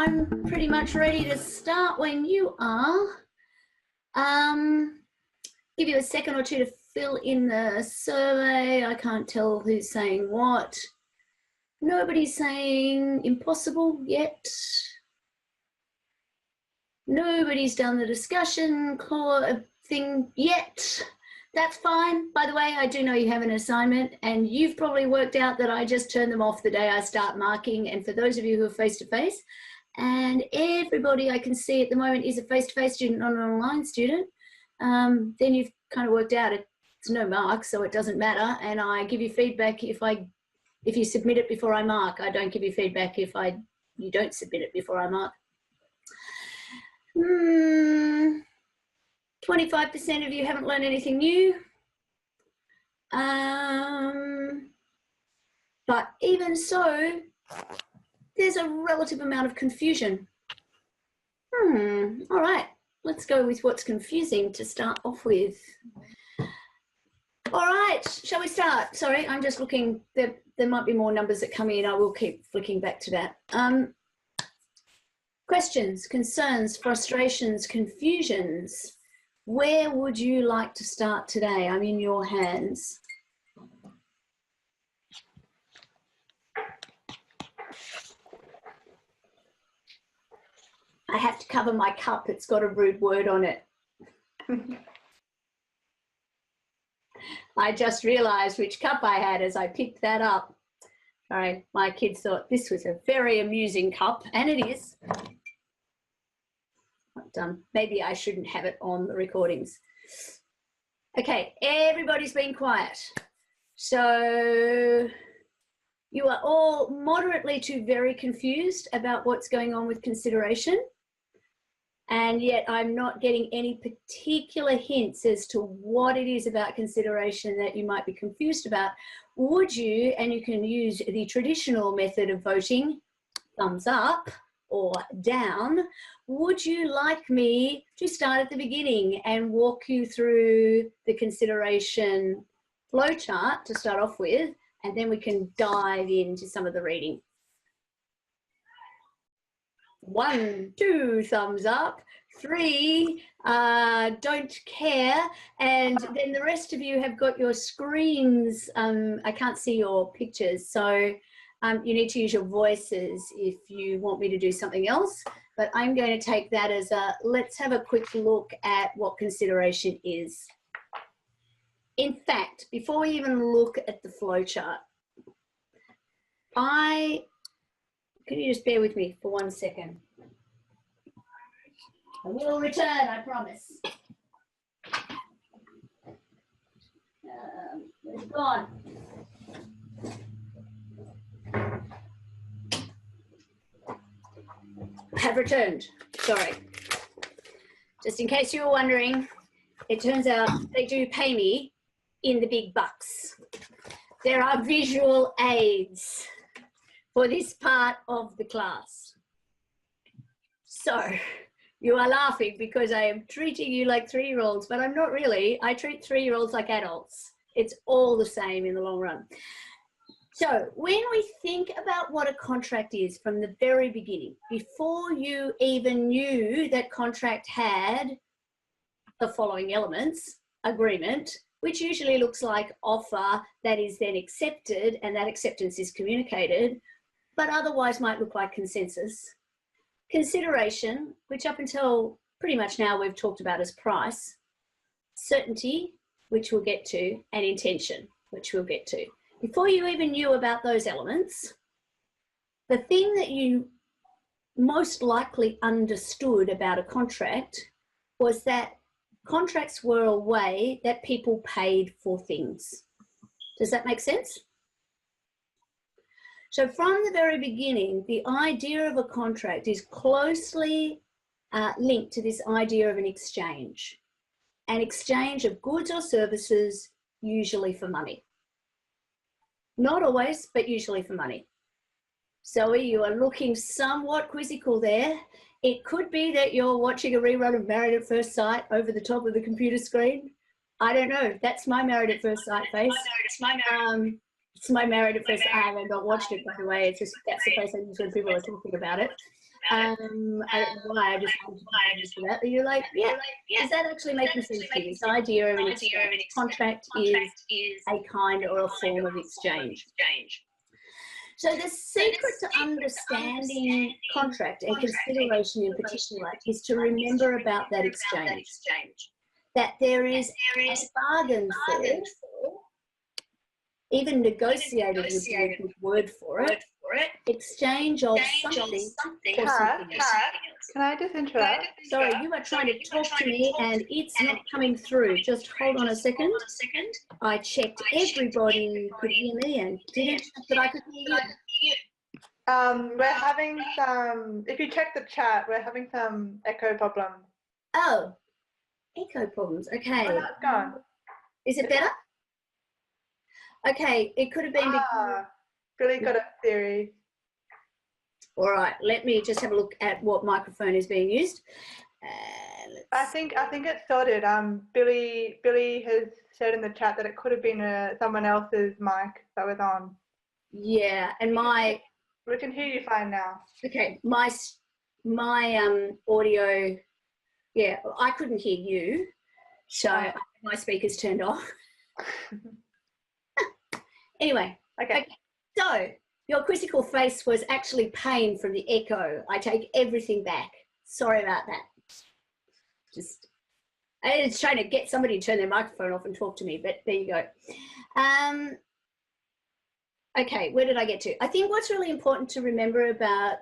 I'm pretty much ready to start when you are. Give you a second or two to fill in the survey. I can't tell who's saying what. Nobody's saying impossible yet. Nobody's done the discussion thing yet. That's fine. By the way, I do know you have an assignment and you've probably worked out that I just turn them off the day I start marking. And for those of you who are face-to-face, and everybody I can see at the moment is a face-to-face student, not an online student, then you've kind of worked out it's no mark, so it doesn't matter. And I give you feedback if you submit it before I mark. I don't give you feedback if you don't submit it before I mark. 25% of you haven't learned anything new. But even so, there's a relative amount of confusion. All right, let's go with what's confusing to start off with. All right, shall we start? Sorry, I'm just looking. There might be more numbers that come in. I will keep flicking back to that. Questions, concerns, frustrations, confusions. Where would you like to start today? I'm in your hands. I have to cover my cup. It's got a rude word on it. I just realized which cup I had as I picked that up. Sorry, my kids thought this was a very amusing cup, and it is. Maybe I shouldn't have it on the recordings. Okay, everybody's been quiet. So you are all moderately to very confused about what's going on with consideration. And yet I'm not getting any particular hints as to what it is about consideration that you might be confused about. Would you, and you can use the traditional method of voting, thumbs up or down, would you like me to start at the beginning and walk you through the consideration flowchart to start off with, and then we can dive into some of the reading? 1, 2 thumbs up, 3 don't care, and then the rest of you have got your screens. I can't see your pictures, so you need to use your voices if you want me to do something else, but I'm going to take that as a let's have a quick look at what consideration is. In fact, before we even look at the flowchart, can you just bear with me for 1 second? I will return, I promise. Where's it gone? I have returned, sorry. Just in case you were wondering, it turns out they do pay me in the big bucks. There are visual aids for this part of the class. So you are laughing because I am treating you like 3-year-olds, but I'm not really. I treat 3-year-olds like adults. It's all the same in the long run. So when we think about what a contract is from the very beginning, before you even knew that contract had the following elements: agreement, which usually looks like offer that is then accepted and that acceptance is communicated, but otherwise might look like consensus. Consideration, which up until pretty much now we've talked about as price. Certainty, which we'll get to, and intention, which we'll get to. Before you even knew about those elements, the thing that you most likely understood about a contract was that contracts were a way that people paid for things. Does that make sense? So from the very beginning, the idea of a contract is closely linked to this idea of an exchange of goods or services, usually for money. Not always, but usually for money. Zoe, you are looking somewhat quizzical there. It could be that you're watching a rerun of Married at First Sight over the top of the computer screen. I don't know. That's my Married at First Sight face. It's my Married at First Sight. I haven't watched it, by the way. It's just, that's the face I use when people are talking about it. I don't know why I just wanted to do that. But you're like, yeah, does that actually make sense to you? This idea of an exchange. Contract is a kind or a form of exchange. So the secret to understanding contract and consideration in particular is to remember about that exchange. That there is a bargain for, even negotiated with a good word for it, exchange of something for something else. Can I just interrupt? Sorry, you are trying to talk to me and it's not coming through. Just hold on a second. I checked everybody could hear me and didn't check that I could hear you. We're having some, if you check the chat, we're having some echo problems. Oh, echo problems. Okay. Oh, no, it's gone. Is it better? Okay, it could have been because... Really got a theory. All right, let me just have a look at what microphone is being used. I think it's sorted. Billy has said in the chat that it could have been someone else's mic that was on. Yeah, and we can hear you fine now. Okay, my audio. Yeah, I couldn't hear you, so my speaker's turned off. Anyway, okay. So your quizzical face was actually pain from the echo. I take everything back. Sorry about that. I was trying to get somebody to turn their microphone off and talk to me, but there you go. Okay, where did I get to? I think what's really important to remember about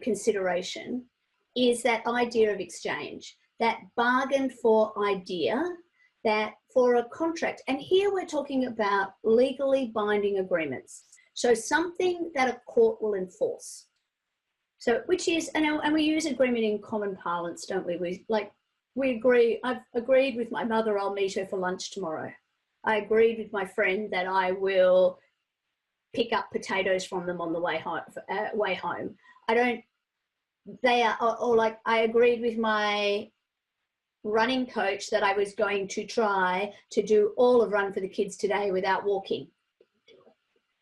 consideration is that idea of exchange, that bargain for idea, that for a contract. And here we're talking about legally binding agreements. So something that a court will enforce. So which is, and we use agreement in common parlance, don't we? We agree, I've agreed with my mother I'll meet her for lunch tomorrow. I agreed with my friend that I will pick up potatoes from them on the way home. I agreed with my running coach that I was going to try to do all of Run for the Kids today without walking.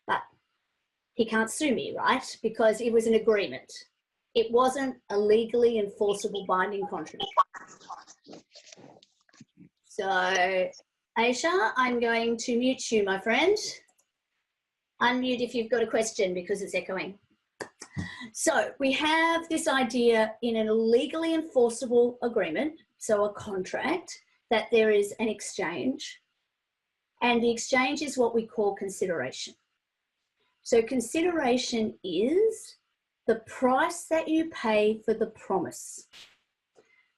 But he can't sue me, right? Because it was an agreement. It wasn't a legally enforceable binding contract. So, Aisha, I'm going to mute you, my friend. Unmute if you've got a question because it's echoing. So we have this idea in a legally enforceable agreement, so a contract, that there is an exchange, and the exchange is what we call consideration. So consideration is the price that you pay for the promise.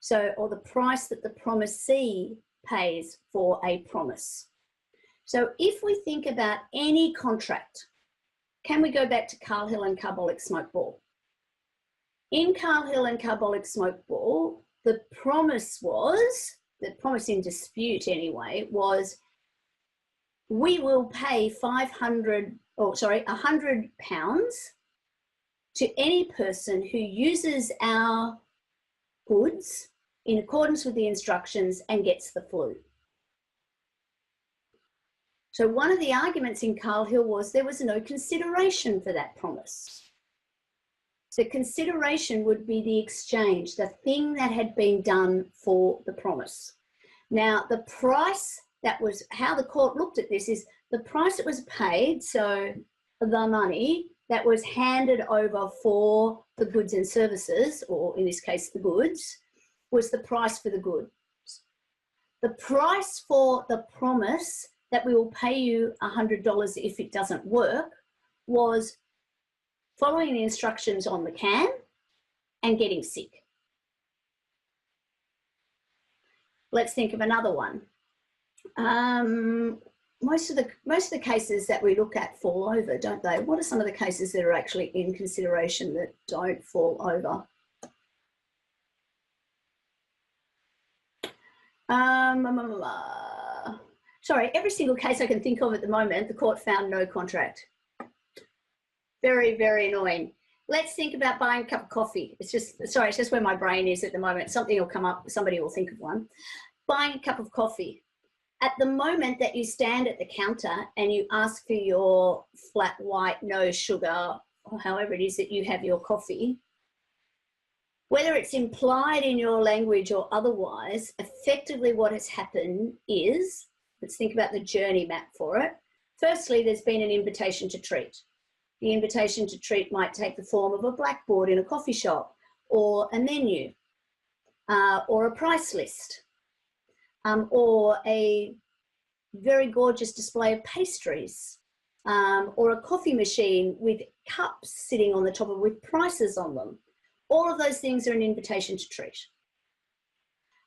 So, or the price that the promisee pays for a promise. So if we think about any contract, can we go back to Carl Hill and Carbolic Smoke Ball? In Carl Hill and Carbolic Smoke Ball, the promise in dispute anyway, was we will pay £100 to any person who uses our goods in accordance with the instructions and gets the flu. So one of the arguments in Carl Hill was there was no consideration for that promise. The consideration would be the exchange, the thing that had been done for the promise. Now, the price that was, how the court looked at this is the price that was paid, so the money that was handed over for the goods and services, or in this case, the goods, was the price for the goods. The price for the promise that we will pay you $100 if it doesn't work was following the instructions on the can and getting sick. Let's think of another one. Most of the cases that we look at fall over, don't they? What are some of the cases that are actually in consideration that don't fall over? Sorry, every single case I can think of at the moment, the court found no contract. Very, very annoying. Let's think about buying a cup of coffee. It's just where my brain is at the moment. Something will come up, somebody will think of one. Buying a cup of coffee. At the moment that you stand at the counter and you ask for your flat white, no sugar, or however it is that you have your coffee, Whether it's implied in your language or otherwise, effectively what has happened is, let's think about the journey map for it. Firstly, there's been an invitation to treat. The invitation to treat might take the form of a blackboard in a coffee shop, or a menu, or a price list, or a very gorgeous display of pastries, or a coffee machine with cups sitting on the top of with prices on them. All of those things are an invitation to treat.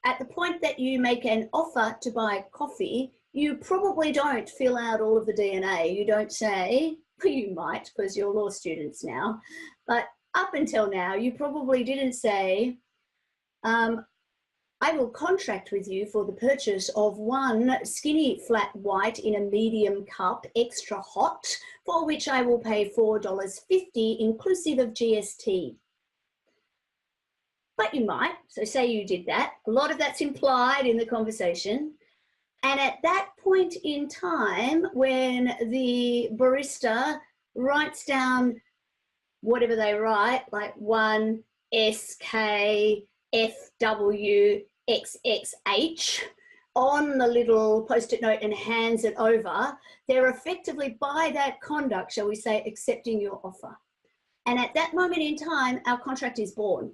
At the point that you make an offer to buy coffee, you probably don't fill out all of the DNA. You don't say, well, you might because you're law students now, but up until now, you probably didn't say, I will contract with you for the purchase of one skinny flat white in a medium cup, extra hot, for which I will pay $4.50 inclusive of GST. But you might, so say you did that. A lot of that's implied in the conversation. And at that point in time, when the barista writes down whatever they write, like 1SKFWXXH on the little post-it note and hands it over, they're effectively, by that conduct, shall we say, accepting your offer. And at that moment in time, our contract is born.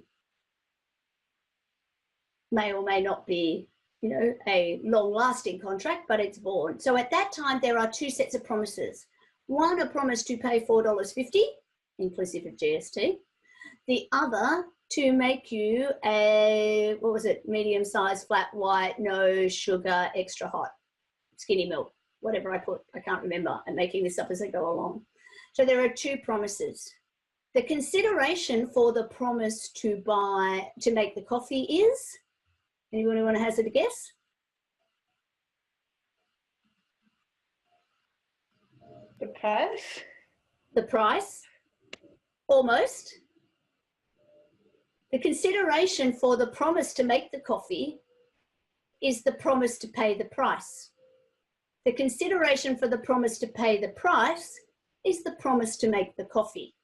May or may not be, you know, a long-lasting contract, but it's born. So at that time, there are two sets of promises. One, a promise to pay $4.50, inclusive of GST. The other, to make you a, what was it, medium-sized, flat white, no sugar, extra hot, skinny milk, whatever I put, I can't remember. I'm making this up as I go along. So there are two promises. The consideration for the promise to make the coffee is, anyone who want to hazard a guess? The price? The price, almost. The consideration for the promise to make the coffee is the promise to pay the price. The consideration for the promise to pay the price is the promise to make the coffee.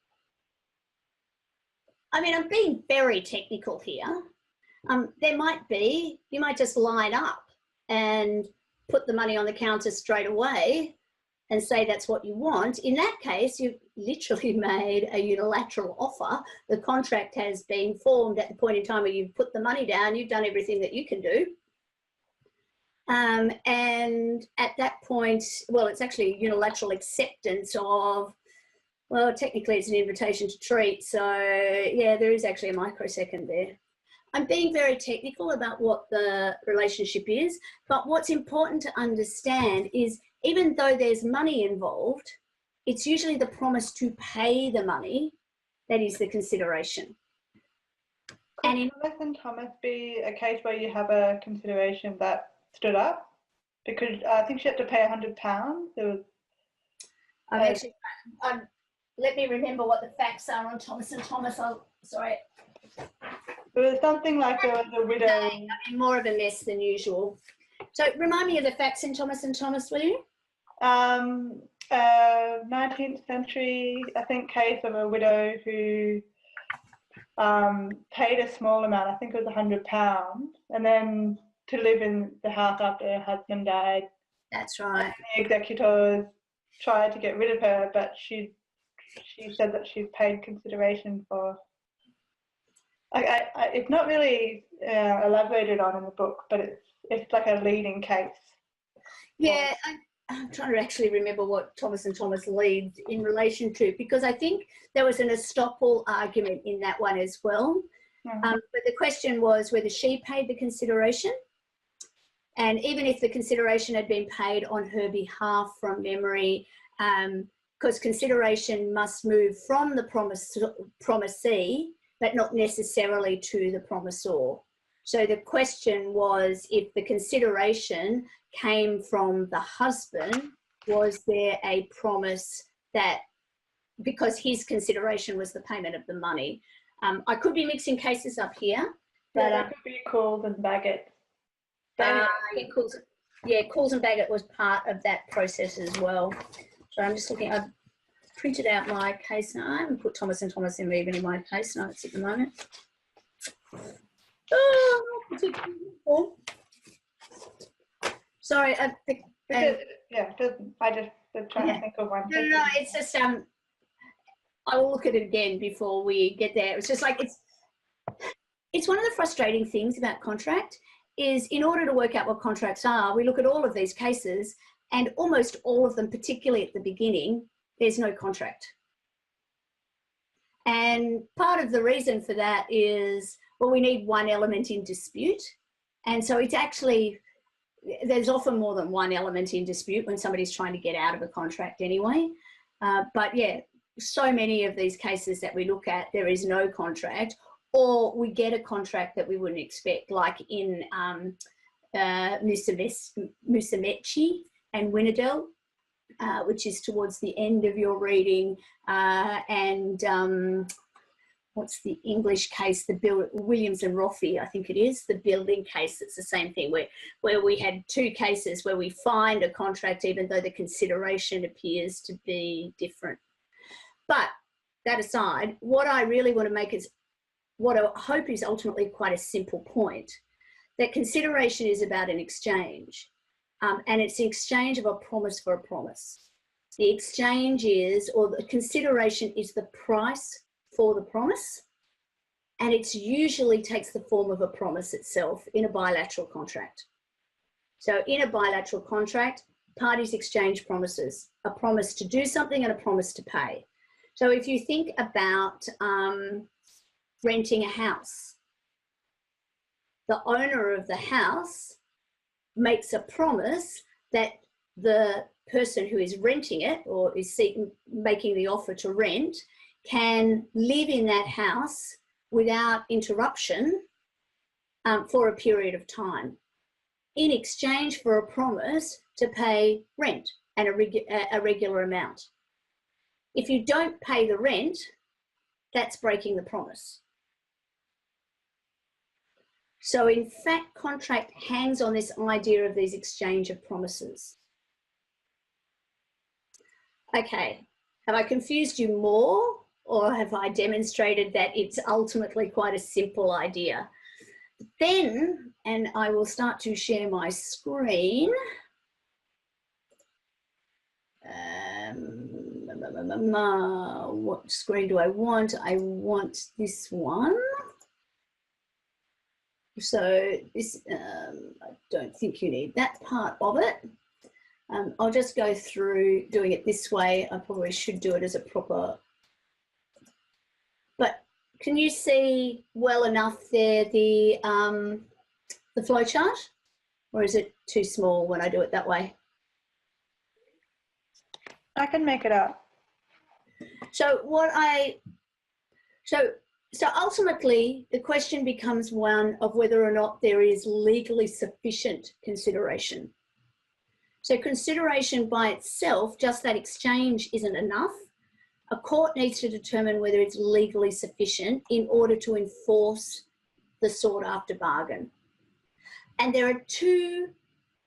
I mean, I'm being very technical here. There might be, you might just line up and put the money on the counter straight away and say that's what you want. In that case, you've literally made a unilateral offer. The contract has been formed at the point in time where you've put the money down, you've done everything that you can do. And at that point, well, it's actually unilateral acceptance of, well, technically it's an invitation to treat. So yeah, there is actually a microsecond there. I'm being very technical about what the relationship is, but what's important to understand is even though there's money involved, it's usually the promise to pay the money that is the consideration. Could Thomas and Thomas be a case where you have a consideration that stood up? Because I think she had to pay £100. There was. Let me remember what the facts are on Thomas and Thomas. Sorry. It was something like there was a widow. I mean, more of a mess than usual. So remind me of the facts in Thomas and Thomas, will you? 19th century, I think, case of a widow who paid a small amount, I think it was £100, and then to live in the house after her husband died. That's right. The executors tried to get rid of her, but she said that she's paid consideration for. It's not really elaborated on in the book, but it's like a leading case. Yeah, I'm trying to actually remember what Thomas and Thomas leads in relation to, because I think there was an estoppel argument in that one as well. Mm-hmm. But the question was whether she paid the consideration, and even if the consideration had been paid on her behalf from memory, because consideration must move from the promisee, but not necessarily to the promisor. So the question was, if the consideration came from the husband, was there a promise that, because his consideration was the payment of the money? I could be mixing cases up here, but it could be Coles and Bagot. Coles and Bagot was part of that process as well. So I'm just looking. I've printed out my case note. I haven't put Thomas and Thomas even in my case notes at the moment. Sorry, yeah, it doesn't. I just was trying to think of one. no, it's just I will look at it again before we get there. It's just like it's one of the frustrating things about contract is in order to work out what contracts are, we look at all of these cases and almost all of them, particularly at the beginning, there's no contract. And part of the reason for that is, well, we need one element in dispute. And so it's actually, there's often more than one element in dispute when somebody's trying to get out of a contract anyway. But yeah, so many of these cases that we look at, there is no contract, or we get a contract that we wouldn't expect, like in Musamechi and Winnedell, which is towards the end of your reading, and what's the English case? The Williams and Roffey, I think it is, the building case. It's the same thing where we had two cases where we find a contract even though the consideration appears to be different. But that aside, what I really want to make is what I hope is ultimately quite a simple point, that consideration is about an exchange, and it's an exchange of a promise for a promise. The exchange is, or the consideration is the price for the promise, and it usually takes the form of a promise itself in a bilateral contract. So in a bilateral contract, parties exchange promises, a promise to do something and a promise to pay. So if you think about renting a house, the owner of the house makes a promise that the person who is renting it or is making the offer to rent can live in that house without interruption for a period of time in exchange for a promise to pay rent and a regular amount. If you don't pay the rent, that's breaking the promise. So in fact, contract hangs on this idea of these exchange of promises. Okay, have I confused you more, or have I demonstrated that it's ultimately quite a simple idea? Then, and I will start to share my screen. What screen do I want? I want this one. So this, I don't think you need that part of it. I'll just go through doing it this way. I probably should do it as a proper, but can you see well enough there the flow chart, or is it too small when I do it that way? I can make it up. So so ultimately the question becomes one of whether or not there is legally sufficient consideration. So consideration by itself, just that exchange, isn't enough. A court needs to determine whether it's legally sufficient in order to enforce the sought after bargain. And there are two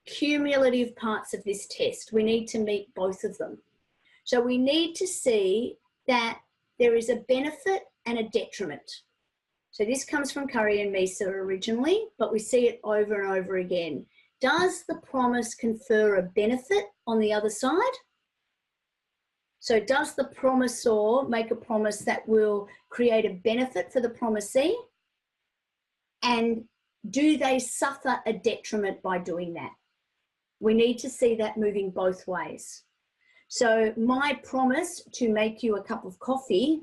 cumulative parts of this test. We need to meet both of them. So we need to see that there is a benefit and a detriment. So this comes from Curry and Mesa originally, but we see it over and over again. Does the promise confer a benefit on the other side? So does the promisor make a promise that will create a benefit for the promisee? And do they suffer a detriment by doing that? We need to see that moving both ways. So my promise to make you a cup of coffee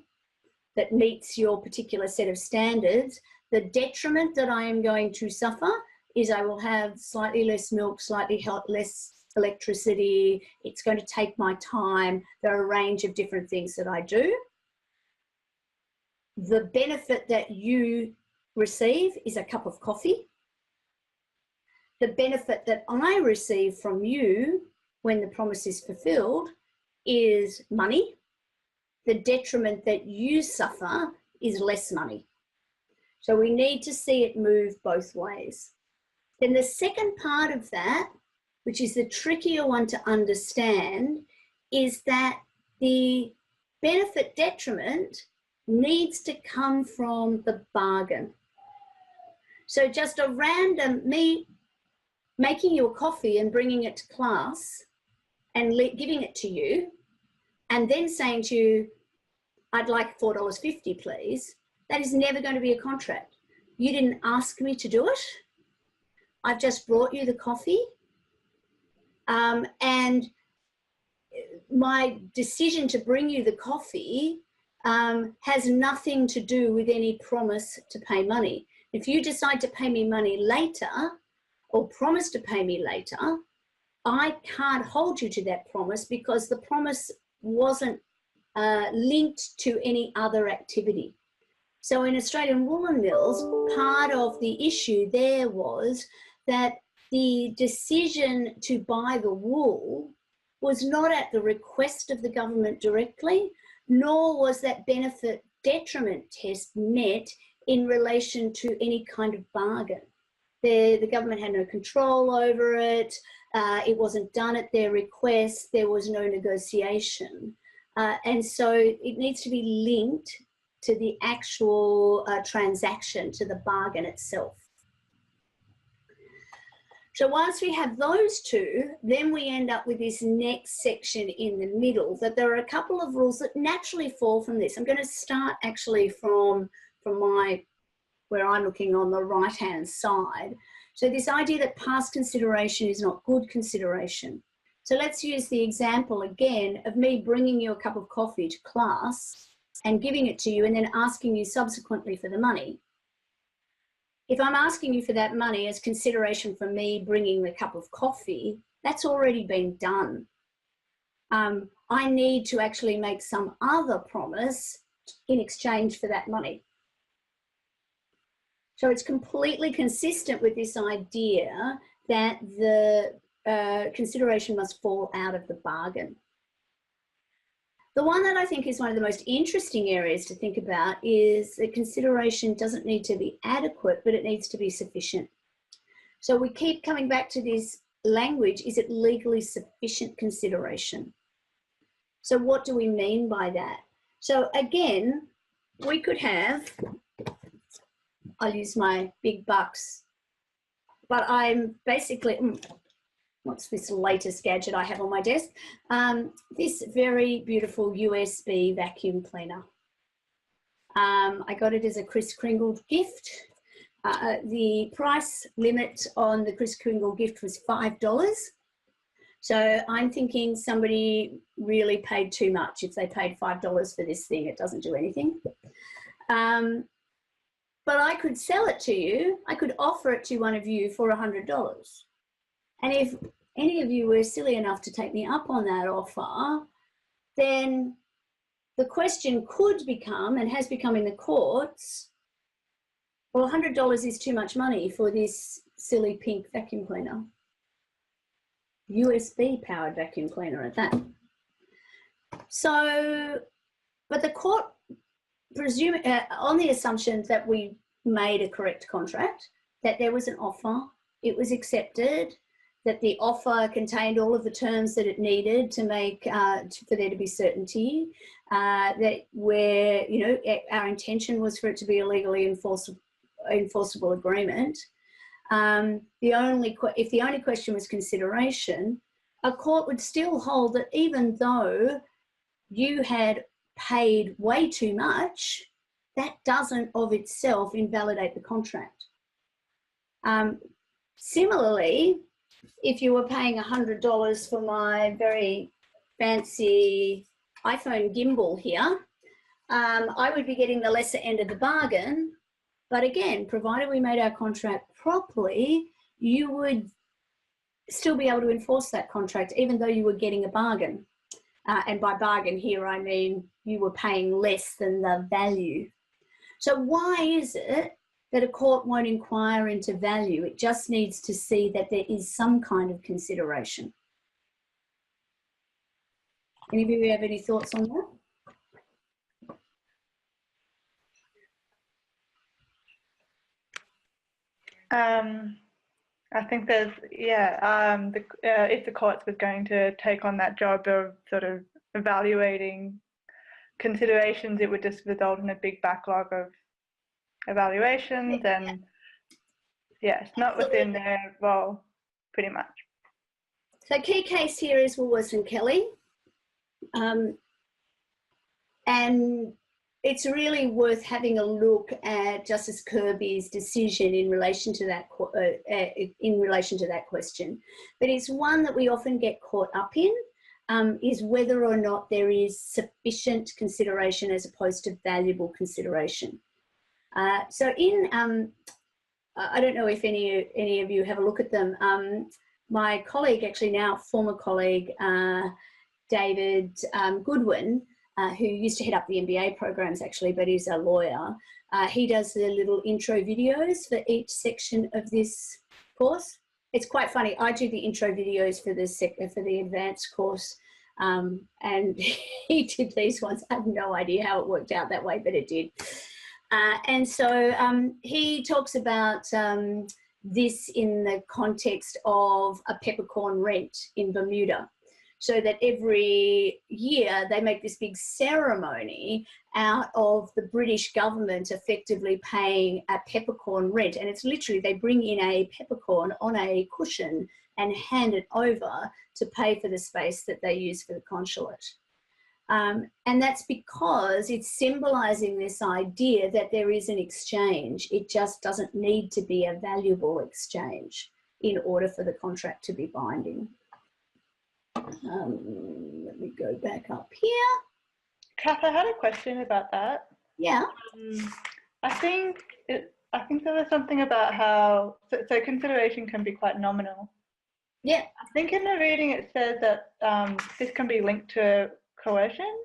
that meets your particular set of standards, the detriment that I am going to suffer is I will have slightly less milk, slightly less electricity. It's going to take my time. There are a range of different things that I do. The benefit that you receive is a cup of coffee. The benefit that I receive from you when the promise is fulfilled is money. The detriment that you suffer is less money. So we need to see it move both ways. Then the second part of that, which is the trickier one to understand, is that the benefit detriment needs to come from the bargain. So just a random, me making you a coffee and bringing it to class and giving it to you, and then saying to you, I'd like $4.50, please. That is never going to be a contract. You didn't ask me to do it. I've just brought you the coffee. And my decision to bring you the coffee has nothing to do with any promise to pay money. If you decide to pay me money later or promise to pay me later, I can't hold you to that promise because the promise wasn't linked to any other activity. So in Australian woolen mills, part of the issue there was that the decision to buy the wool was not at the request of the government directly, nor was that benefit detriment test met in relation to any kind of bargain. The government had no control over it. It wasn't done at their request. There was no negotiation. And so it needs to be linked to the actual transaction, to the bargain itself. So once we have those two, then we end up with this next section in the middle, that there are a couple of rules that naturally fall from this. I'm going to start actually from where I'm looking on the right-hand side. So this idea that past consideration is not good consideration. So let's use the example again of me bringing you a cup of coffee to class and giving it to you and then asking you subsequently for the money. If I'm asking you for that money as consideration for me bringing the cup of coffee, that's already been done. I need to actually make some other promise in exchange for that money. So it's completely consistent with this idea that the consideration must fall out of the bargain. The one that I think is one of the most interesting areas to think about is that consideration doesn't need to be adequate, but it needs to be sufficient. So we keep coming back to this language, is it legally sufficient consideration? So what do we mean by that? So again, we could have, I'll use my big bucks, but I'm basically, what's this latest gadget I have on my desk? This very beautiful USB vacuum cleaner. I got it as a Kris Kringle gift. The price limit on the Kris Kringle gift was $5. So I'm thinking somebody really paid too much. If they paid $5 for this thing, it doesn't do anything. But I could sell it to you. I could offer it to one of you for $100. And if any of you were silly enough to take me up on that offer, then the question could become, and has become in the courts, well, $100 is too much money for this silly pink vacuum cleaner. USB powered vacuum cleaner at that. So, but the court, on the assumption that we made a correct contract, that there was an offer, it was accepted, that the offer contained all of the terms that it needed to make, for there to be certainty, that where, you know, our intention was for it to be a legally enforceable agreement. If the only question was consideration, a court would still hold that even though you had paid way too much, that doesn't of itself invalidate the contract. Similarly, if you were paying $100 for my very fancy iPhone gimbal here, I would be getting the lesser end of the bargain. But again, provided we made our contract properly, you would still be able to enforce that contract, even though you were getting a bargain. And by bargain here, I mean you were paying less than the value. So why is it that a court won't inquire into value? It just needs to see that there is some kind of consideration. Any of you have any thoughts on that? I think there's, if the courts was going to take on that job of sort of evaluating considerations, it would just result in a big backlog of evaluations. And Yeah, it's not within their role, pretty much. So key case here is Woolworths and Kelly. And it's really worth having a look at Justice Kirby's decision in relation to that question. But it's one that we often get caught up in, is whether or not there is sufficient consideration as opposed to valuable consideration. So in, I don't know if any of you have a look at them. My colleague, actually now former colleague, David Goodwin, who used to head up the MBA programs actually, but is a lawyer. He does the little intro videos for each section of this course. It's quite funny. I do the intro videos for the advanced course, and he did these ones. I have no idea how it worked out that way, but it did. And so he talks about this in the context of a peppercorn rent in Bermuda. So that every year they make this big ceremony out of the British government effectively paying a peppercorn rent. And it's literally, they bring in a peppercorn on a cushion and hand it over to pay for the space that they use for the consulate. And that's because it's symbolising this idea that there is an exchange. It just doesn't need to be a valuable exchange in order for the contract to be binding. Let me go back up here. Kath, I had a question about that. Yeah. I think there was something about how, so consideration can be quite nominal. Yeah. I think in the reading it said that this can be linked to coercion.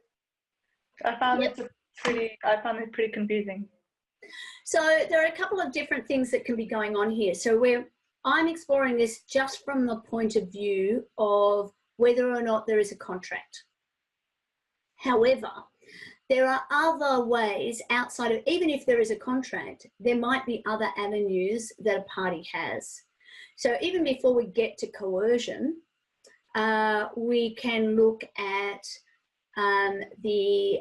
I found this pretty confusing. So there are a couple of different things that can be going on here. So I'm exploring this just from the point of view of whether or not there is a contract. However, there are other ways outside of, even if there is a contract, there might be other avenues that a party has. So even before we get to coercion, we can look at the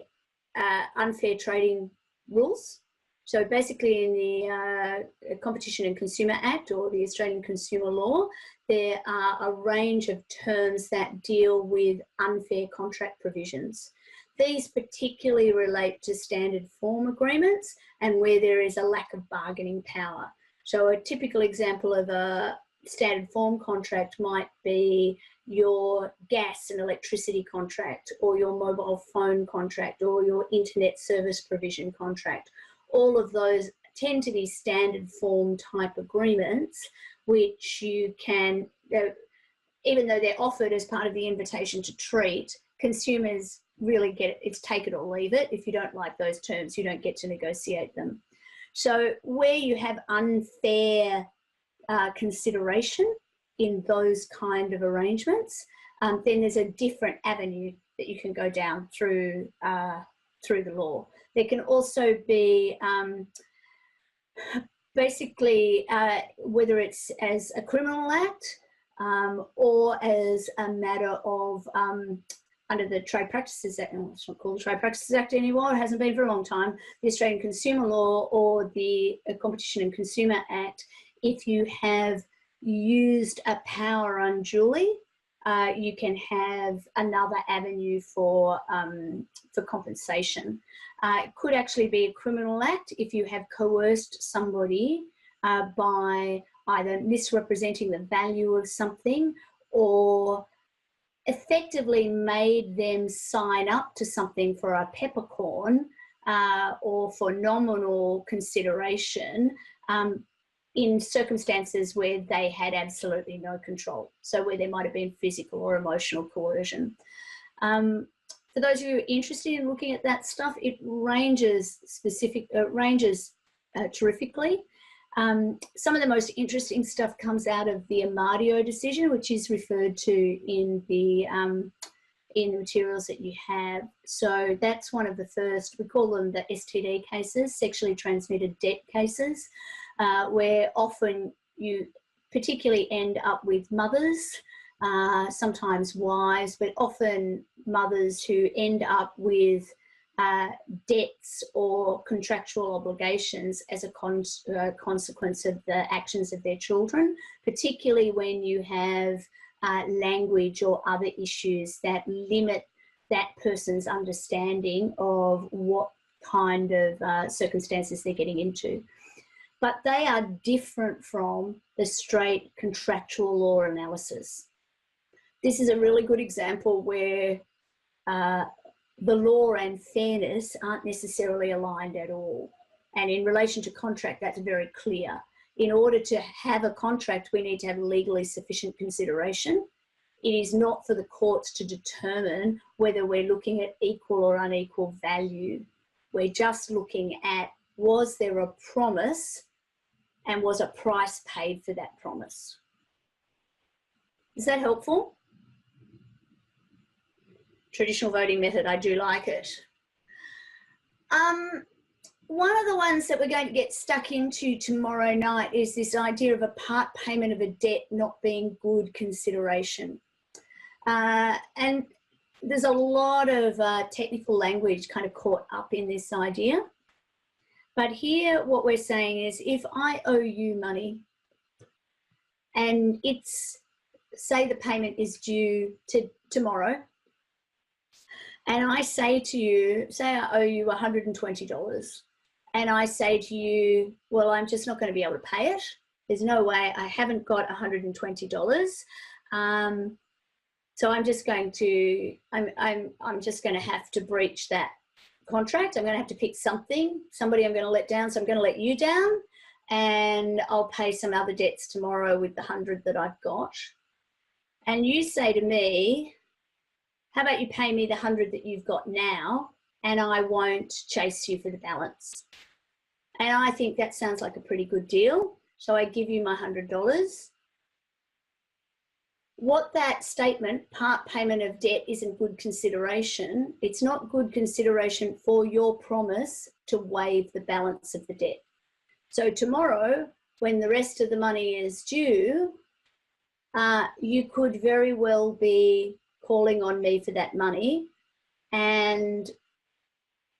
unfair trading rules. So basically in the Competition and Consumer Act or the Australian Consumer Law, there are a range of terms that deal with unfair contract provisions. These particularly relate to standard form agreements and where there is a lack of bargaining power. So a typical example of a standard form contract might be your gas and electricity contract, or your mobile phone contract, or your internet service provision contract. All of those tend to be standard form type agreements, which you can, even though they're offered as part of the invitation to treat, consumers really get it. It's take it or leave it. If you don't like those terms, you don't get to negotiate them. So where you have unfair consideration in those kind of arrangements, then there's a different avenue that you can go down through the law. There can also be basically whether it's as a criminal act or as a matter of under the Trade Practices Act, it's not called the Trade Practices Act anymore, it hasn't been for a long time, the Australian Consumer Law or the Competition and Consumer Act. If you have used a power unduly, you can have another avenue for compensation. It could actually be a criminal act if you have coerced somebody by either misrepresenting the value of something or effectively made them sign up to something for a peppercorn or for nominal consideration in circumstances where they had absolutely no control. So where there might have been physical or emotional coercion. For those of you interested in looking at that stuff, it ranges terrifically. Some of the most interesting stuff comes out of the Amadio decision, which is referred to in the materials that you have. So that's one of the first, we call them the STD cases, sexually transmitted debt cases, where often you particularly end up with mothers, sometimes wives, but often mothers who end up with debts or contractual obligations as a consequence of the actions of their children, particularly when you have language or other issues that limit that person's understanding of what kind of circumstances they're getting into. But they are different from the straight contractual law analysis. This is a really good example where the law and fairness aren't necessarily aligned at all. And in relation to contract, that's very clear. In order to have a contract, we need to have legally sufficient consideration. It is not for the courts to determine whether we're looking at equal or unequal value. We're just looking at, was there a promise and was a price paid for that promise? Is that helpful? Traditional voting method, I do like it. One of the ones that we're going to get stuck into tomorrow night is this idea of a part payment of a debt not being good consideration. And there's a lot of technical language kind of caught up in this idea. But here what we're saying is, if I owe you money and it's, say the payment is due tomorrow, and I say to you, say I owe you $120, and I say to you, well, I'm just not going to be able to pay it. There's no way, I haven't got $120. So I'm just going to, I'm just going to have to breach that contract. I'm going to have to pick somebody I'm going to let down. So I'm going to let you down, and I'll pay some other debts tomorrow with the 100 that I've got. And you say to me, how about you pay me the 100 that you've got now, and I won't chase you for the balance. And I think that sounds like a pretty good deal. So I give you my $100. What that statement, part payment of debt, isn't good consideration. It's not good consideration for your promise to waive the balance of the debt. So tomorrow, when the rest of the money is due, you could very well be calling on me for that money, and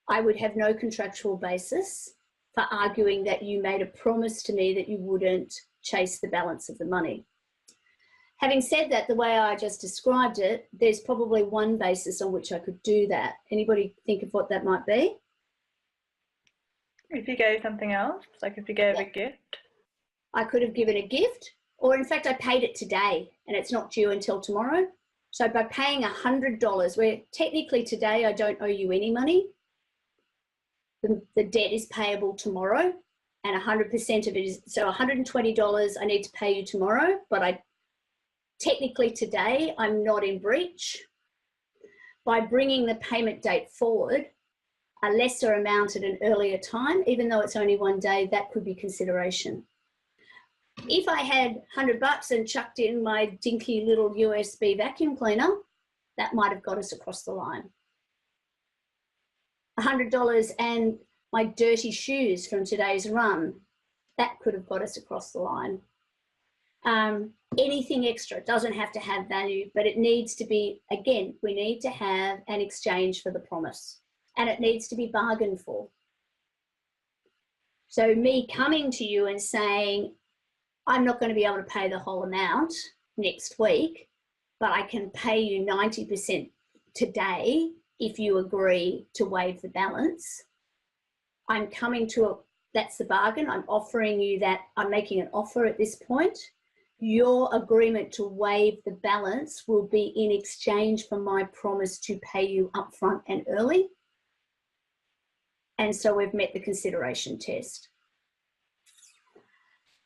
I would have no contractual basis for arguing that you made a promise to me that you wouldn't chase the balance of the money. Having said that, the way I just described it, there's probably one basis on which I could do that. Anybody think of what that might be? If you gave something else, like if you gave a gift. I could have given a gift, or in fact, I paid it today and it's not due until tomorrow. So by paying $100, where technically today I don't owe you any money, the debt is payable tomorrow, and 100% of it is, so $120 I need to pay you tomorrow, but technically today I'm not in breach. By bringing the payment date forward, a lesser amount at an earlier time, even though it's only one day, that could be consideration. If I had $100 and chucked in my dinky little USB vacuum cleaner, that might have got us across the line. $100 and my dirty shoes from today's run, that could have got us across the line. Anything extra doesn't have to have value, but it needs to be, again, we need to have an exchange for the promise, and it needs to be bargained for. So me coming to you and saying, I'm not going to be able to pay the whole amount next week, but I can pay you 90% today if you agree to waive the balance. I'm coming to that's the bargain. I'm offering you that. I'm making an offer at this point. Your agreement to waive the balance will be in exchange for my promise to pay you upfront and early. And so we've met the consideration test.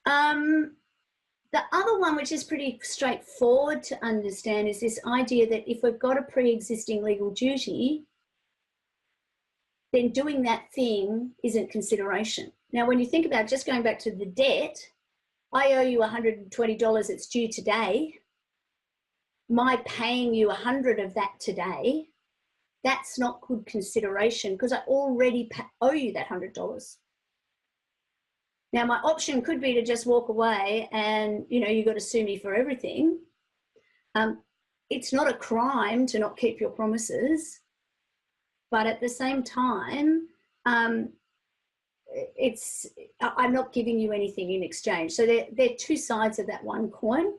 The other one, which is pretty straightforward to understand, is this idea that if we've got a pre-existing legal duty, then doing that thing isn't consideration. Now, when you think about just going back to the debt, I owe you $120, it's due today. My paying you 100 of that today, that's not good consideration because I already owe you that $100. Now, my option could be to just walk away and, you know, you've got to sue me for everything. It's not a crime to not keep your promises. but at the same time, I'm not giving you anything in exchange. So they're two sides of that one coin.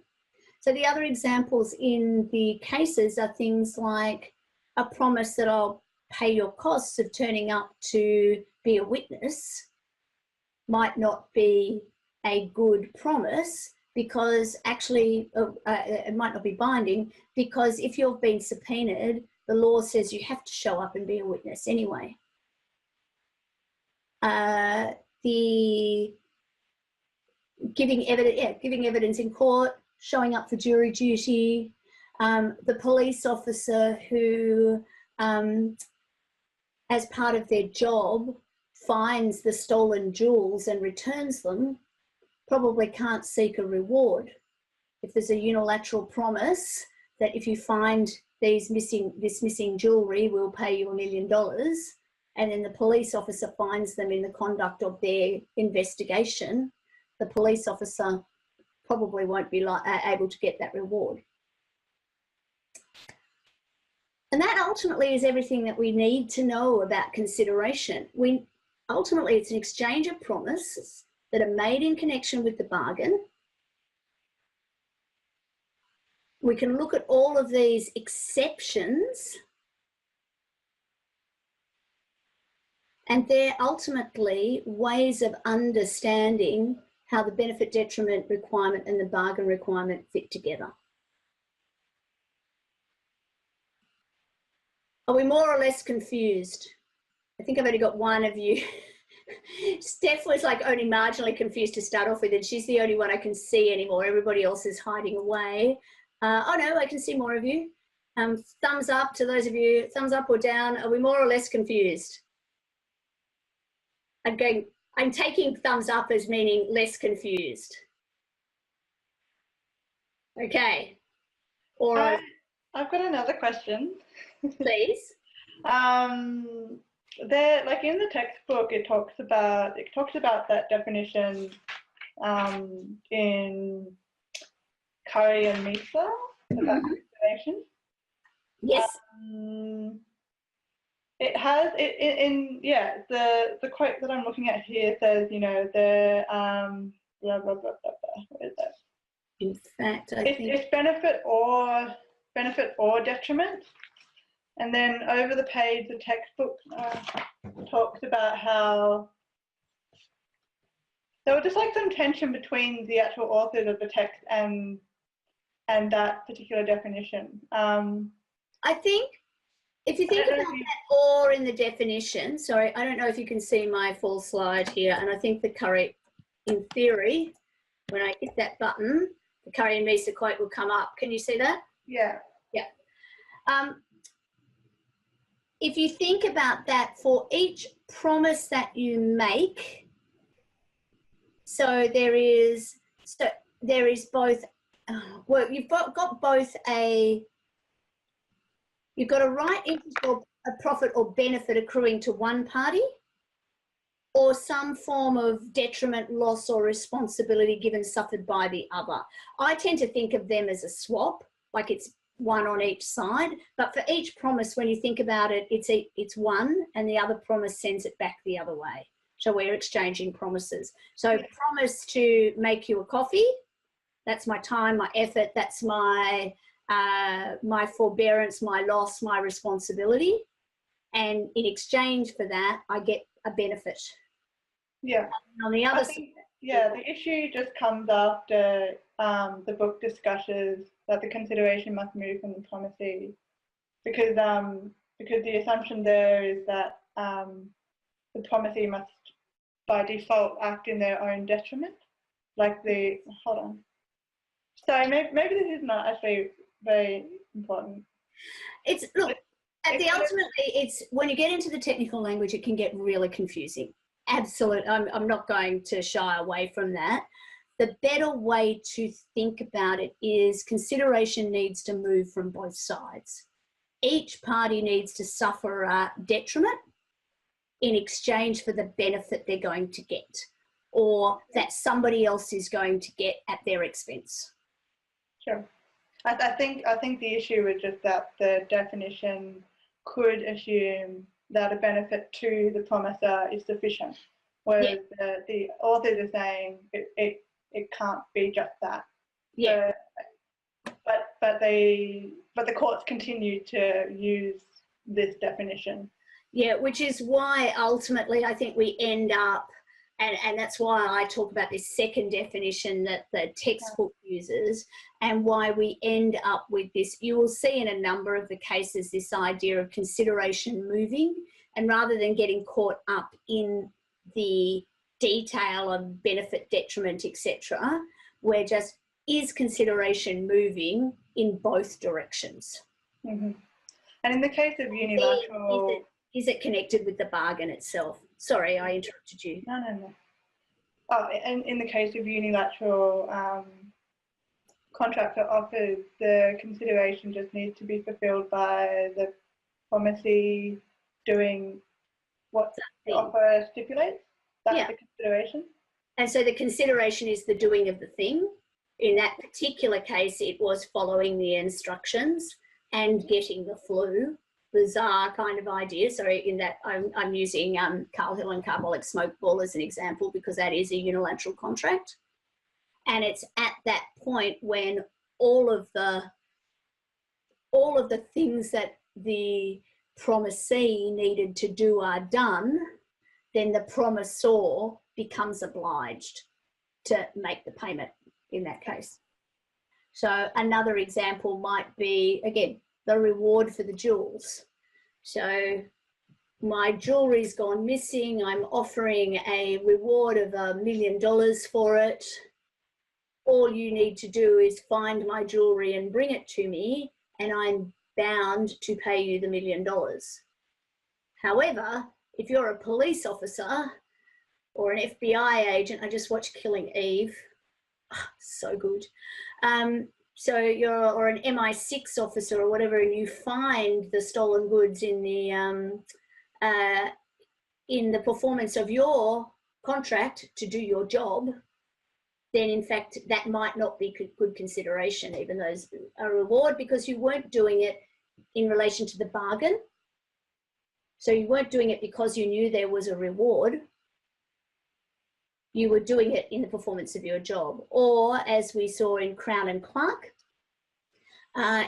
So the other examples in the cases are things like a promise that I'll pay your costs of turning up to be a witness might not be a good promise, because actually it might not be binding, because if you've been subpoenaed, the law says you have to show up and be a witness anyway. The giving evidence in court, showing up for jury duty, the police officer who, as part of their job, finds the stolen jewels and returns them, probably can't seek a reward. If there's a unilateral promise that if you find this missing jewellery, we'll pay you $1 million, and then the police officer finds them in the conduct of their investigation, the police officer probably won't be able to get that reward. And that ultimately is everything that we need to know about consideration. Ultimately, it's an exchange of promises that are made in connection with the bargain. We can look at all of these exceptions, and they're ultimately ways of understanding how the benefit detriment requirement and the bargain requirement fit together. Are we more or less confused? I think I've only got one of you. Steph was like only marginally confused to start off with, and she's the only one I can see anymore. Everybody else is hiding away. Oh no, I can see more of you. Thumbs up to those of you, thumbs up or down. Are we more or less confused? I'm taking thumbs up as meaning less confused. Okay. All right. I've got another question. Please. There, like in the textbook, it talks about that definition in Curry and Misa, about consideration. Yes. It has the quote that I'm looking at here says, you know, the blah blah blah blah blah. What is that? In fact, I think it's benefit or detriment. And then over the page, the textbook talks about how there was just like some tension between the actual authors of the text and that particular definition. I think if you think about that or in the definition, sorry, I don't know if you can see my full slide here, and I think the Curry, in theory, when I hit that button, the Curry and Misa quote will come up. Can you see that? Yeah. Yeah. If you think about that, for each promise that you make, so there is both, well, you've got both you've got a right interest or a profit or benefit accruing to one party, or some form of detriment, loss or responsibility given suffered by the other. I tend to think of them as a swap, like it's one on each side, but for each promise, when you think about it, it's one and the other promise sends it back the other way. So we're exchanging promises. So promise to make you a coffee, that's my time, my effort, that's my forbearance, my loss, my responsibility. And in exchange for that, I get a benefit. Yeah. And on the other side, the issue just comes after the book discusses that the consideration must move from the promisee, because the assumption there is that the promisee must by default act in their own detriment. Like hold on. So maybe this is not actually very important. Ultimately, it's when you get into the technical language, it can get really confusing. Absolutely, I'm not going to shy away from that. The better way to think about it is consideration needs to move from both sides. Each party needs to suffer a detriment in exchange for the benefit they're going to get, or that somebody else is going to get at their expense. Sure. I think the issue is just that the definition could assume that a benefit to the promisor is sufficient, whereas the authors are saying it can't be just that. Yeah. So, but the courts continue to use this definition. Yeah, which is why ultimately I think we end up, and that's why I talk about this second definition that the textbook uses, and why we end up with this. You will see in a number of the cases this idea of consideration moving, and rather than getting caught up in the detail of benefit, detriment, etc., we're just, is consideration moving in both directions? Mm-hmm. And in the case of unilateral... Is it connected with the bargain itself? Sorry, I interrupted you. No. Oh, and in the case of unilateral contract or offers, the consideration just needs to be fulfilled by the promisee doing what the offer stipulates. That's the consideration. And so the consideration is the doing of the thing. In that particular case, it was following the instructions and getting the flu. Bizarre kind of idea. So in that, I'm using Carl Hill and Carbolic Smoke Ball as an example, because that is a unilateral contract. And it's at that point when all of the things that the promisee needed to do are done, then the promisor becomes obliged to make the payment in that case. So another example might be, again, the reward for the jewels. So my jewelry's gone missing. I'm offering a reward of $1 million for it. All you need to do is find my jewelry and bring it to me, and I'm bound to pay you the $1 million. However, if you're a police officer or an FBI agent, I just watched Killing Eve. Oh, so good. So you're, or an MI6 officer or whatever, and you find the stolen goods in the performance of your contract to do your job, then in fact that might not be good consideration, even though it's a reward, because you weren't doing it in relation to the bargain. So you weren't doing it because you knew there was a reward. You were doing it in the performance of your job. Or as we saw in Crown and Clark,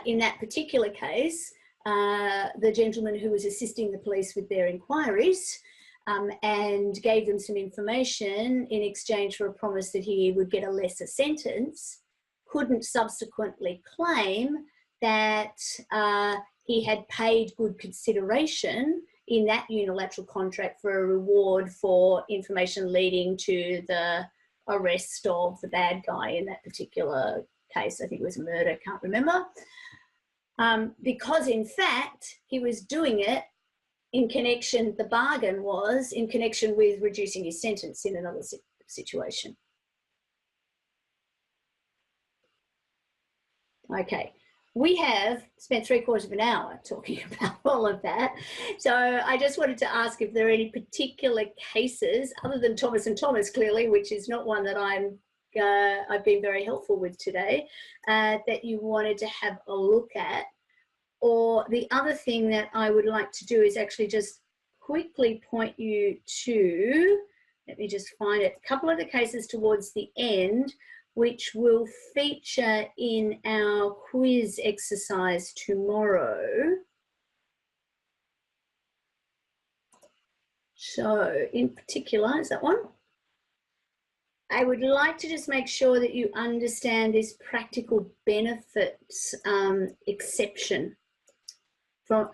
in that particular case, the gentleman who was assisting the police with their inquiries and gave them some information in exchange for a promise that he would get a lesser sentence, couldn't subsequently claim that he had paid good consideration in that unilateral contract for a reward for information leading to the arrest of the bad guy in that particular case. I think it was murder, can't remember. Because in fact, he was doing it in connection, the bargain was in connection with reducing his sentence in another situation. Okay. We have spent 3/4 of an hour talking about all of that. So I just wanted to ask if there are any particular cases, other than Thomas and Thomas, clearly, which is not one that I've been very helpful with today, that you wanted to have a look at. Or the other thing that I would like to do is actually just quickly point you to, let me just find it, a couple of the cases towards the end, which will feature in our quiz exercise tomorrow. So in particular, is that one? I would like to just make sure that you understand this practical benefits exception. So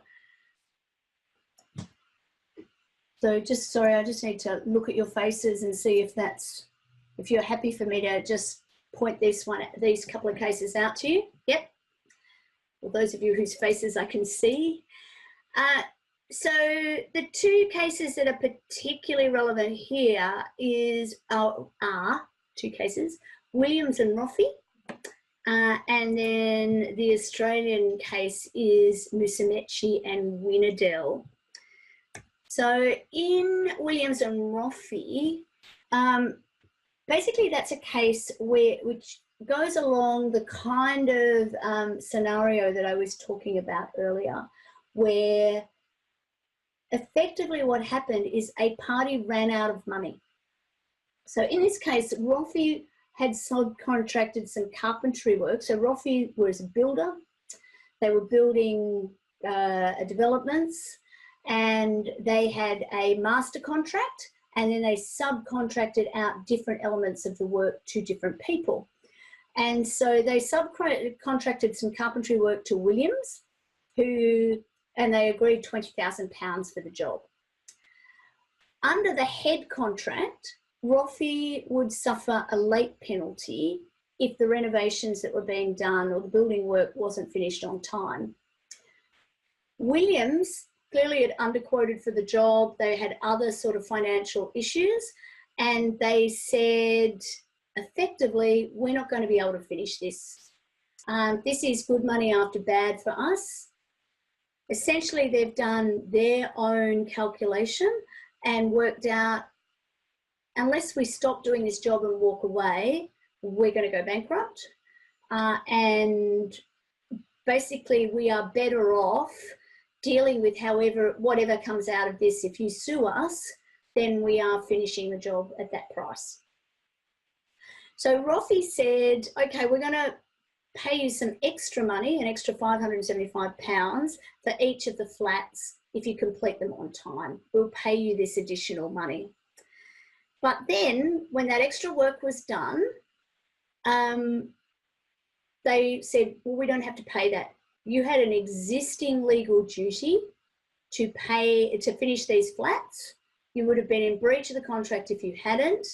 just, sorry, I just need to look at your faces and see if you're happy for me to just point these couple of cases out to you. Yep. Well, those of you whose faces I can see. So the two cases that are particularly relevant here are two cases, Williams and Roffey, and then the Australian case is Musumeci and Winnerdell. So in Williams and Roffey, basically that's a case which goes along the kind of scenario that I was talking about earlier, where effectively what happened is a party ran out of money. So in this case, Roffey had subcontracted some carpentry work. So Roffey was a builder. They were building developments, and they had a master contract, and then they subcontracted out different elements of the work to different people. And so they subcontracted some carpentry work to Williams, and they agreed £20,000 for the job. Under the head contract, Roffey would suffer a late penalty if the renovations that were being done or the building work wasn't finished on time. Williams clearly had underquoted for the job. They had other sort of financial issues, and they said, effectively, we're not going to be able to finish this. This is good money after bad for us. Essentially, they've done their own calculation and worked out, unless we stop doing this job and walk away, we're going to go bankrupt. And basically, we are better off dealing with whatever comes out of this. If you sue us, then we are finishing the job at that price. So Roffey said, okay, we're going to pay you some extra money, an extra £575 for each of the flats if you complete them on time. We'll pay you this additional money. But then when that extra work was done, they said, well, we don't have to pay that. You had an existing legal duty to finish these flats. You would have been in breach of the contract if you hadn't.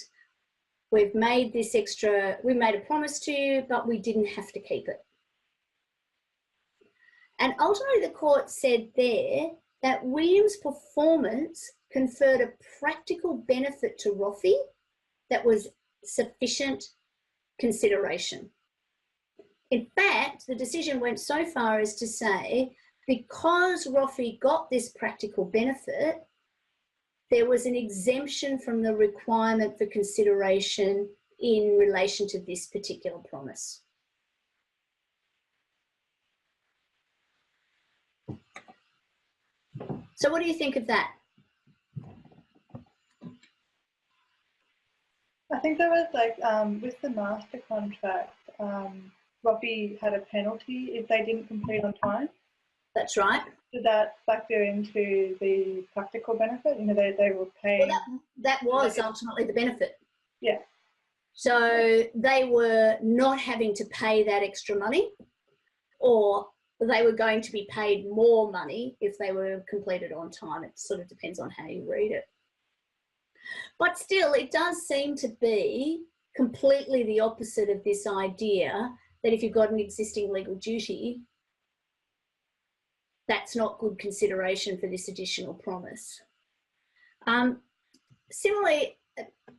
We've made we made a promise to you, but we didn't have to keep it. And ultimately the court said there that Williams' performance conferred a practical benefit to Roffey that was sufficient consideration. In fact, the decision went so far as to say, because Roffey got this practical benefit, there was an exemption from the requirement for consideration in relation to this particular promise. So what do you think of that? I think there was with the master contract, Roffey had a penalty if they didn't complete on time. That's right. Did that factor into the practical benefit? They were paying. Well, that was ultimately the benefit. Yeah. So they were not having to pay that extra money, or they were going to be paid more money if they were completed on time. It sort of depends on how you read it. But still, it does seem to be completely the opposite of this idea that if you've got an existing legal duty, that's not good consideration for this additional promise. Similarly,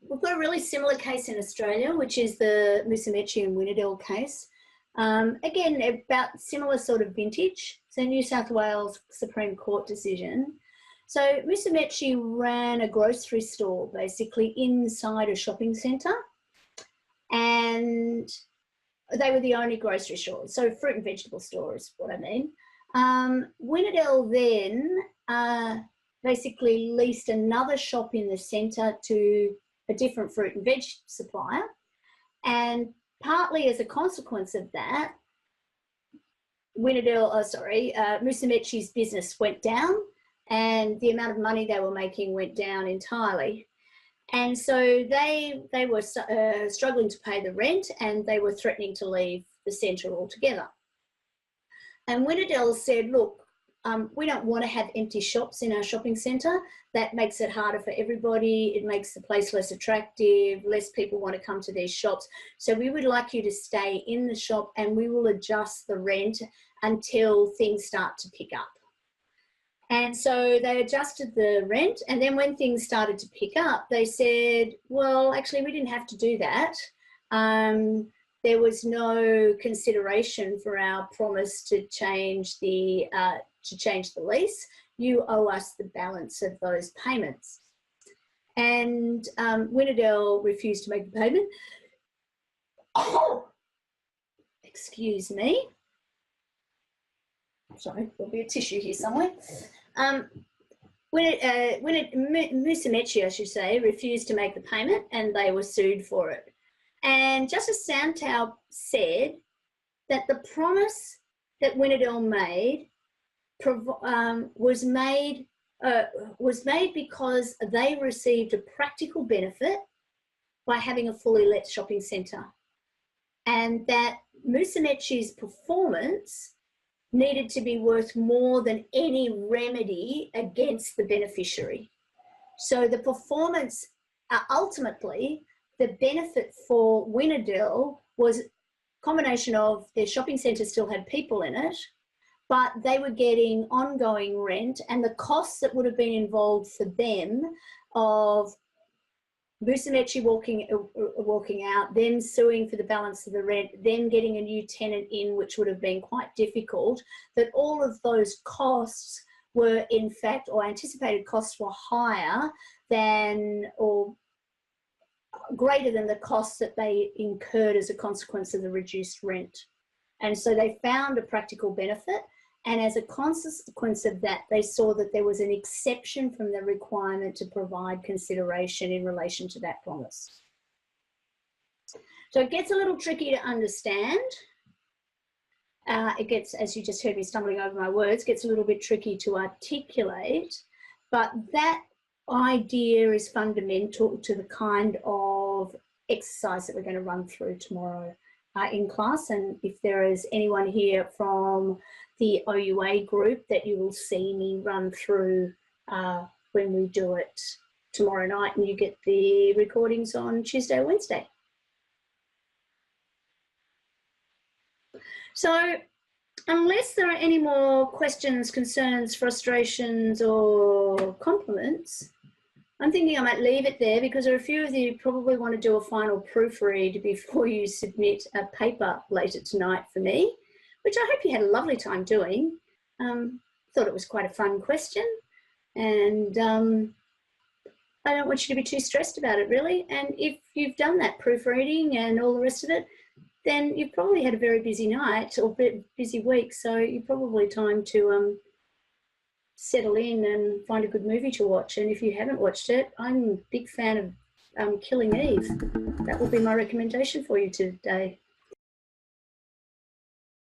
we've got a really similar case in Australia, which is the Musumeci and Winnedell case. Again, about similar sort of vintage. So New South Wales Supreme Court decision. So Musumeci ran a grocery store basically inside a shopping centre, and they were the only grocery stores. So fruit and vegetable store is what I mean. Winnedell then basically leased another shop in the centre to a different fruit and veg supplier, and partly as a consequence of that, Musumeci's business went down, and the amount of money they were making went down entirely. And so they were struggling to pay the rent, and they were threatening to leave the centre altogether. And Winnedell said, look, we don't want to have empty shops in our shopping centre. That makes it harder for everybody. It makes the place less attractive. Less people want to come to these shops. So we would like you to stay in the shop, and we will adjust the rent until things start to pick up. And so they adjusted the rent. And then when things started to pick up, they said, well, actually, we didn't have to do that. There was no consideration for our promise to change the lease. You owe us the balance of those payments. And Winnedell refused to make the payment. Oh, excuse me. Sorry, there'll be a tissue here somewhere. Musumeci, I should say, refused to make the payment and they were sued for it. And Justice Santow said that the promise that Winnedell made was made because they received a practical benefit by having a fully let shopping centre, and that Musumeci's performance needed to be worth more than any remedy against the beneficiary. So the performance, ultimately, the benefit for Winnedell was a combination of their shopping centre still had people in it, but they were getting ongoing rent, and the costs that would have been involved for them of Musumeci walking out, then suing for the balance of the rent, then getting a new tenant in, which would have been quite difficult, that all of those costs were in fact, or anticipated costs were higher than or greater than the costs that they incurred as a consequence of the reduced rent. And so they found a practical benefit. And as a consequence of that, they saw that there was an exception from the requirement to provide consideration in relation to that promise. So it gets a little tricky to understand. It gets, as you just heard me stumbling over my words, gets a little bit tricky to articulate, but that idea is fundamental to the kind of exercise that we're going to run through tomorrow in class. And if there is anyone here from the OUA group that you will see me run through when we do it tomorrow night, and you get the recordings on Tuesday or Wednesday. So unless there are any more questions, concerns, frustrations or compliments, I'm thinking I might leave it there, because there are a few of you who probably want to do a final proofread before you submit a paper later tonight for me, which I hope you had a lovely time doing. Thought it was quite a fun question, and I don't want you to be too stressed about it, really. And if you've done that proofreading and all the rest of it, then you've probably had a very busy night or busy week, so you're probably time to settle in and find a good movie to watch. And if you haven't watched it, I'm a big fan of Killing Eve. That will be my recommendation for you today.